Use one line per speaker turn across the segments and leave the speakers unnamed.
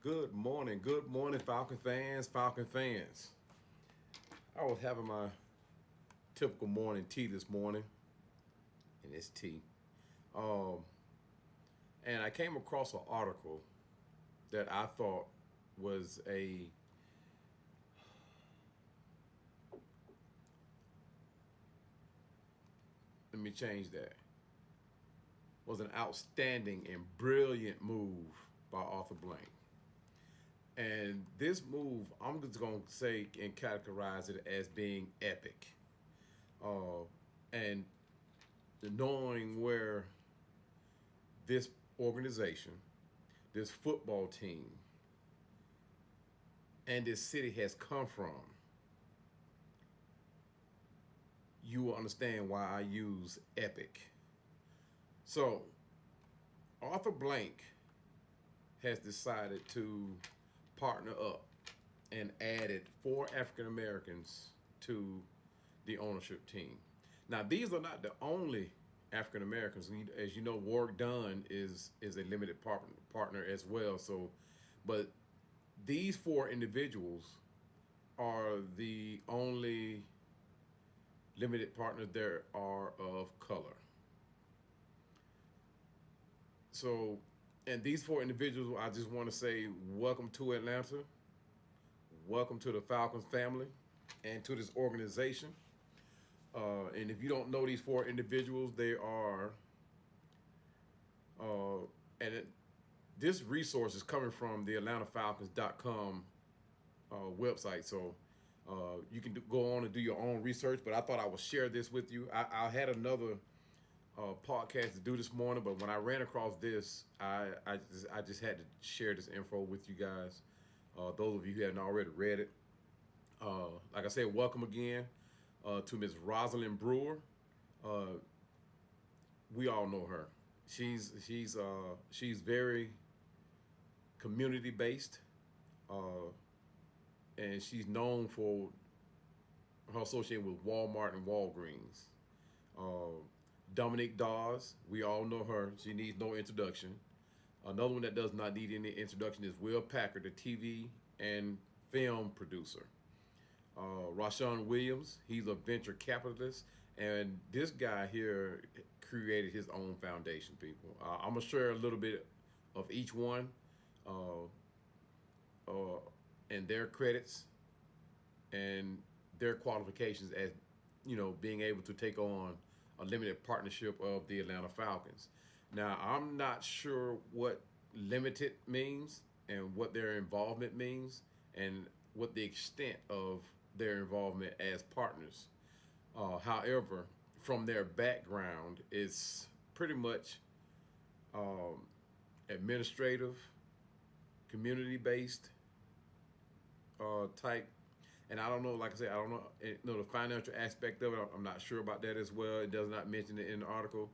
Good morning, Falcon fans, Falcon fans. I was having my typical morning tea this morning, and it's tea. Um, and I came across an article that I thought was let me change that, was an outstanding and brilliant move by Arthur Blank. And this move, I'm just going to say and categorize it as being epic. Uh, and knowing where this organization, this football team, and this city has come from, you will understand why I use epic. So, Arthur Blank has decided to partner up and added four African Americans to the ownership team. Now, these are not the only African Americans. As you know, Warwick Dunn is a limited partner as well. So, but these four individuals are the only limited partners there are of color. So, and these four individuals, I just want to say, welcome to Atlanta, welcome to the Falcons family, and to this organization. And if you don't know these four individuals, they are, and this resource is coming from the AtlantaFalcons.com website. So you can go on and do your own research. But I thought I would share this with you. I had another podcast to do this morning, but when I ran across this, I just had to share this info with you guys. Those of you who haven't already read it, like I said, welcome again to Ms. Rosalind Brewer. We all know her. She's very community based, and she's known for her association with Walmart and Walgreens. Dominique Dawes, we all know her. She needs no introduction. Another one that does not need any introduction is Will Packer, the TV and film producer. Rashawn Williams, he's a venture capitalist, and this guy here created his own foundation, people. I'm going to share a little bit of each one uh, and their credits and their qualifications as, being able to take on a limited partnership of the Atlanta Falcons. Now, I'm not sure what limited means and what their involvement means and what the extent of their involvement as partners. However, from their background, it's pretty much administrative, community-based type. And I don't know, like I said, I don't know the financial aspect of it. I'm not sure about that as well. It does not mention it in the article.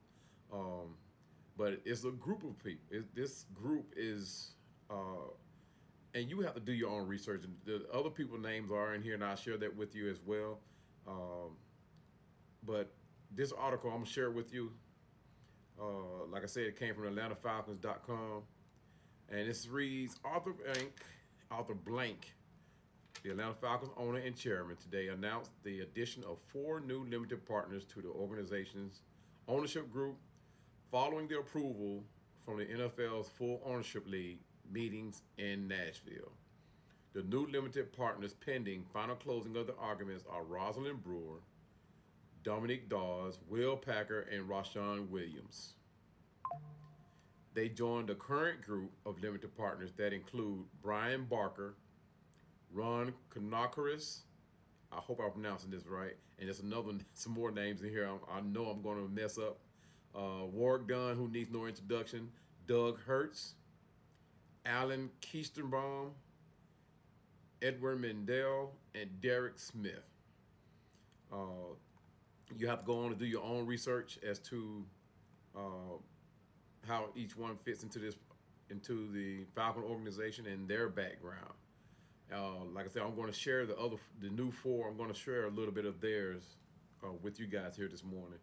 But it's a group of people. This group is, and you have to do your own research. The other people's names are in here, and I'll share that with you as well. But this article, I'm going to share it with you. Like I said, it came from AtlantaFalcons.com. And this reads, Arthur Blank, the Atlanta Falcons owner and chairman, today announced the addition of four new limited partners to the organization's ownership group following the approval from the NFL's full ownership league meetings in Nashville. The new limited partners pending final closing of the arguments are Rosalind Brewer, Dominique Dawes, Will Packer, and Rashawn Williams. They joined the current group of limited partners that include Brian Barker, Ron Kanakaris, I hope I'm pronouncing this right, and there's some more names in here I know I'm going to mess up. Warwick Dunn, who needs no introduction, Doug Hertz, Alan Keisterbaum, Edward Mendel, and Derek Smith. You have to go on and do your own research as to how each one fits into the Falcon organization and their background. Like I said, I'm going to share the new four. I'm going to share a little bit of theirs with you guys here this morning.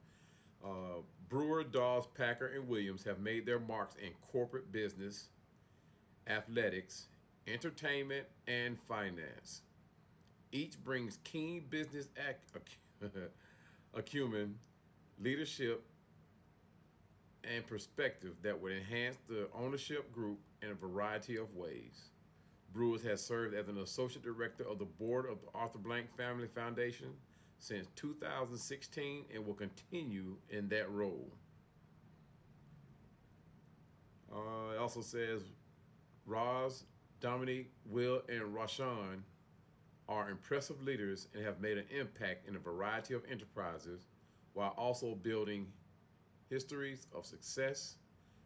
Brewer, Dawes, Packer, and Williams have made their marks in corporate business, athletics, entertainment, and finance. Each brings keen business acumen, leadership, and perspective that would enhance the ownership group in a variety of ways. Brewers has served as an associate director of the board of the Arthur Blank Family Foundation since 2016 and will continue in that role. It also says Roz, Dominique, Will, and Rashawn are impressive leaders and have made an impact in a variety of enterprises while also building histories of success,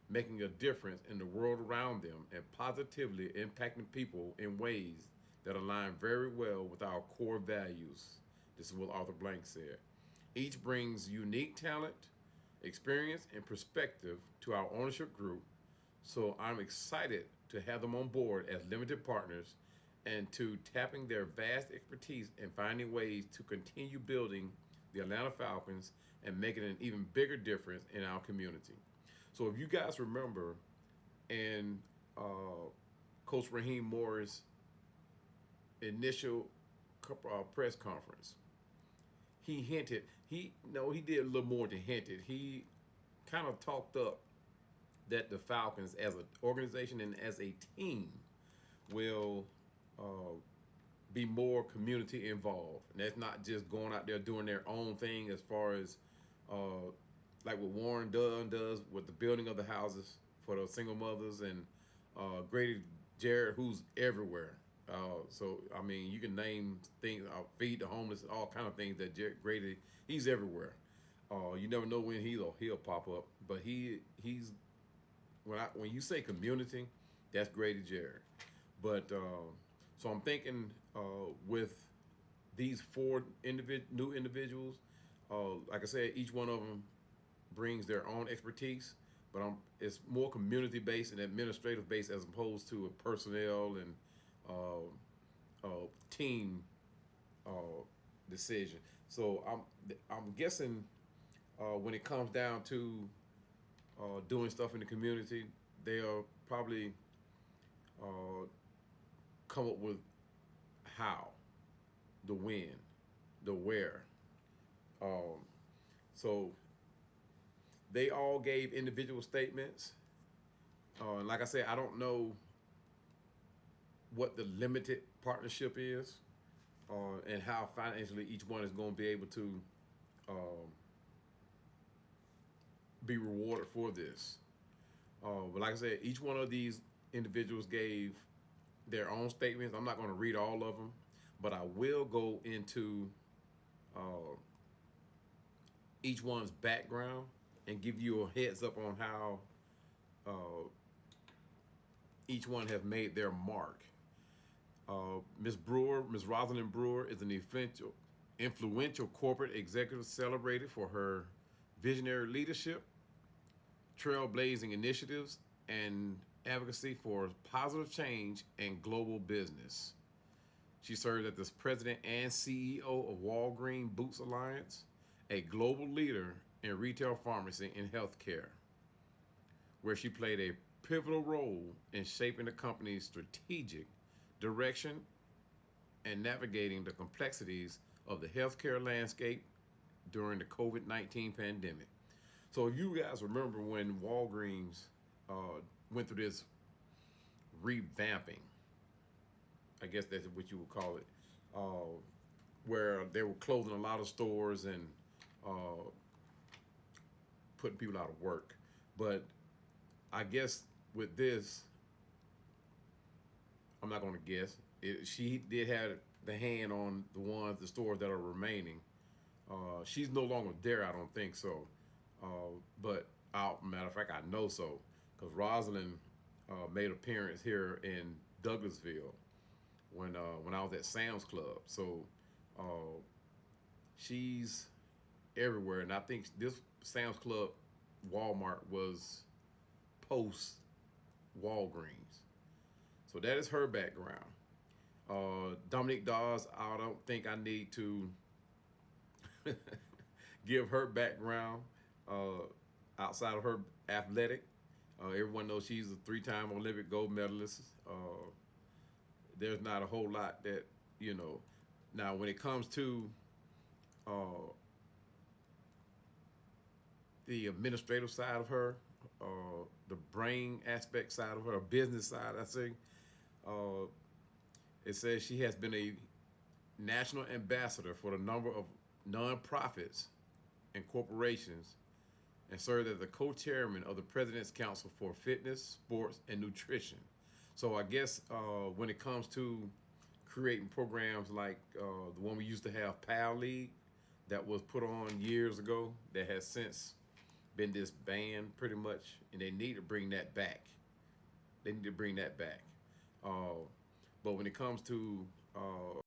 making a difference in the world around them, and positively impacting people in ways that align very well with our core values. This is what Arthur Blank said. Each brings unique talent, experience, and perspective to our ownership group, so I'm excited to have them on board as limited partners and to tapping their vast expertise and finding ways to continue building the Atlanta Falcons and making an even bigger difference in our community. So if you guys remember in Coach Raheem Moore's initial press conference, he hinted, he did a little more than hinted. He kind of talked up that the Falcons as an organization and as a team will be more community involved. And that's not just going out there doing their own thing as far as like what Warren Dunn does with the building of the houses for the single mothers and Grady Jarrett, who's everywhere. So, I mean, you can name things, feed the homeless, all kind of things that Grady, he's everywhere. You never know when he'll pop up, but he's when you say community, that's Grady Jarrett. But so I'm thinking with these four new individuals, like I said, each one of them brings their own expertise, but it's more community based and administrative based as opposed to a personnel and team decision. So I'm guessing when it comes down to doing stuff in the community, they'll probably come up with how, the when, the where. So they all gave individual statements. Like I said, I don't know what the limited partnership is and how financially each one is going to be able to be rewarded for this. But like I said, each one of these individuals gave their own statements. I'm not going to read all of them, but I will go into each one's background and give you a heads up on how each one have made their mark. Ms. Rosalind Brewer, is an influential corporate executive celebrated for her visionary leadership, trailblazing initiatives, and advocacy for positive change and global business. She served as the president and CEO of Walgreens Boots Alliance, a global leader in retail pharmacy and healthcare, where she played a pivotal role in shaping the company's strategic direction and navigating the complexities of the healthcare landscape during the COVID-19 pandemic. So if you guys remember when Walgreens went through this revamping, I guess that's what you would call it, where they were closing a lot of stores and putting people out of work. But I guess with this, I'm not going to guess. She did have the hand on the stores that are remaining. She's no longer there, I don't think so. But matter of fact, I know so, because Rosalind made an appearance here in Douglasville when I was at Sam's Club. So she's everywhere, and I think this Sam's Club Walmart was post Walgreens. So that is her background. Dominique Dawes, I don't think I need to give her background outside of her athletic. Everyone knows she's a 3-time Olympic gold medalist. there's not a whole lot that, you know. Now, when it comes to uh, the administrative side of her, the brain aspect side of her, business side, I say, uh, it says she has been a national ambassador for the number of nonprofits and corporations and served as the co-chairman of the President's Council for Fitness, Sports, and Nutrition. So I guess when it comes to creating programs like the one we used to have, PAL League, that was put on years ago, that has since been disbanded pretty much, and they need to bring that back. They need to bring that back. Uh, but when it comes to